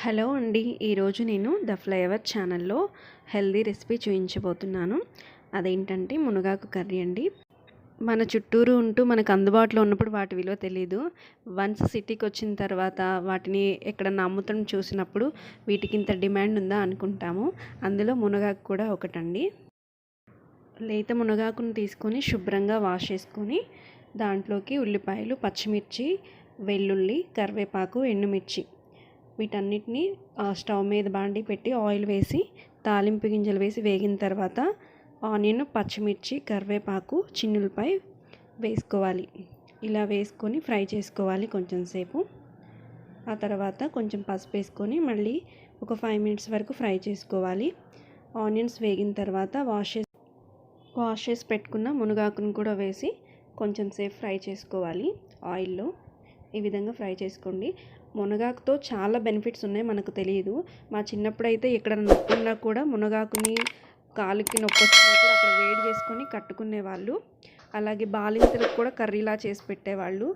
Hello అండి. ఈరోజు నేను ద ఫ్లేవర్ ఛానల్లో హెల్దీ రెసిపీ చూపించబోతున్నాను. అదేంటంటే మునగాకు కర్రీ అండి. మన చుట్టూరు ఉంటూ మనకు అందుబాటులో ఉన్నప్పుడు వాటి విలువ తెలీదు. వన్స్ సిటీకి వచ్చిన తర్వాత వాటిని ఎక్కడన్నా అమ్ముతం చూసినప్పుడు వీటికి ఇంత డిమాండ్ ఉందా అనుకుంటాము. అందులో మునగాకు కూడా ఒకటండి. లేత మునగాకును తీసుకొని శుభ్రంగా వాష్ చేసుకొని దాంట్లోకి ఉల్లిపాయలు, పచ్చిమిర్చి, వెల్లుల్లి, కరివేపాకు, ఎండుమిర్చి వీటన్నిటిని స్టవ్ మీద బాండి పెట్టి ఆయిల్ వేసి తాలింపు గింజలు వేసి వేగిన తర్వాత ఆనియన్, పచ్చిమిర్చి, కరివేపాకు, చిన్నులపై వేసుకోవాలి. ఇలా వేసుకొని ఫ్రై చేసుకోవాలి కొంచెం సేపు. ఆ తర్వాత కొంచెం పసుపు వేసుకొని మళ్ళీ ఒక 5 మినిట్స్ వరకు ఫ్రై చేసుకోవాలి. ఆనియన్స్ వేగిన తర్వాత వాష్ చేసి పెట్టుకున్న మునగాకును కూడా వేసి కొంచెం సేపు ఫ్రై చేసుకోవాలి ఆయిల్లో. ఈ విధంగా ఫ్రై చేసుకోండి. మునగాకుతో చాలా బెనిఫిట్స్ ఉన్నాయి, మనకు తెలియదు. మా చిన్నప్పుడైతే ఎక్కడ నొప్పి ఉన్నా కూడా మునగాకుని కాలుకి నొప్పి వచ్చినా కూడా అక్కడ వేడి చేసుకొని కట్టుకునేవాళ్ళు. అలాగే బాలింతలకు కూడా కర్రీలా చేసి పెట్టేవాళ్ళు.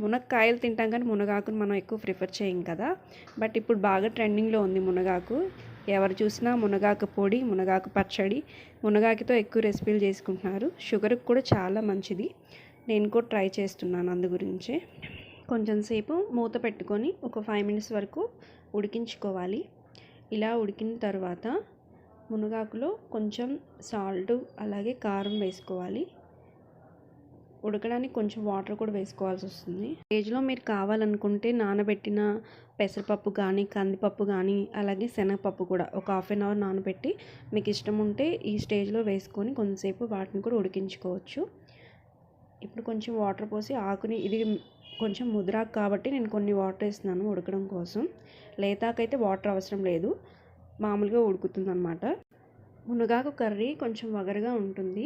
మునక్కాయలు తింటాం కానీ మునగాకుని మనం ఎక్కువ ప్రిఫర్ చేయం కదా. బట్ ఇప్పుడు బాగా ట్రెండింగ్లో ఉంది మునగాకు. ఎవరు చూసినా మునగాకు పొడి, మునగాకు పచ్చడి, మునగాకుతో ఎక్కువ రెసిపీలు చేసుకుంటున్నారు. షుగర్కి కూడా చాలా మంచిది. నేను కూడా ట్రై చేస్తున్నాను అందు గురించే. కొంచెం సేపు మూత పెట్టుకొని ఒక 5 మినిట్స్ వరకు ఉడికించుకోవాలి. ఇలా ఉడికిన తర్వాత మునగాకులో కొంచెం సాల్ట్ అలాగే కారం వేసుకోవాలి. ఉడకడానికి కొంచెం వాటర్ కూడా వేసుకోవాల్సి వస్తుంది. స్టేజ్లో మీరు కావాలనుకుంటే నానబెట్టిన పెసరపప్పు కానీ, కందిపప్పు కానీ, అలాగే శనగపప్పు కూడా ఒక 1/2 అవర్ నానబెట్టి మీకు ఇష్టం ఉంటే ఈ స్టేజ్లో వేసుకొని కొంతసేపు వాటిని కూడా ఉడికించుకోవచ్చు. ఇప్పుడు కొంచెం వాటర్ పోసి ఆకుని, ఇది కొంచెం ముద్రాకు కాబట్టి నేను కొన్ని వాటర్ వేస్తున్నాను ఉడకడం కోసం. లేతాకైతే వాటర్ అవసరం లేదు, మామూలుగా ఉడుకుతుందన్నమాట. మునగాకు కర్రీ కొంచెం వగరుగా ఉంటుంది.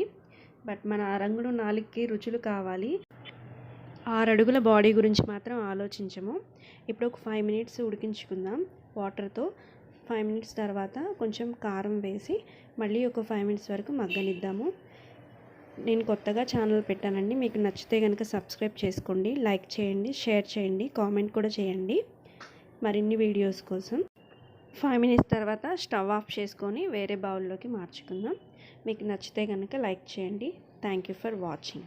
బట్ మన అరంగుడు నాలుగుకి రుచులు కావాలి. 6 అడుగుల బాడీ గురించి మాత్రం ఆలోచించము. ఇప్పుడు ఒక 5 మినిట్స్ ఉడికించుకుందాం వాటర్తో. 5 మినిట్స్ తర్వాత కొంచెం కారం వేసి మళ్ళీ ఒక 5 మినిట్స్ వరకు మగ్గనిద్దాము. నేను కొత్తగా ఛానల్ పెట్టానండి. మీకు నచ్చితే కనుక సబ్స్క్రైబ్ చేసుకోండి, లైక్ చేయండి, షేర్ చేయండి, కామెంట్ కూడా చేయండి మరిన్ని వీడియోస్ కోసం. 5 మినిట్స్ తర్వాత స్టవ్ ఆఫ్ చేసుకొని వేరే బౌల్లోకి మార్చుకుందాం. మీకు నచ్చితే కనుక లైక్ చేయండి. Thank you for watching.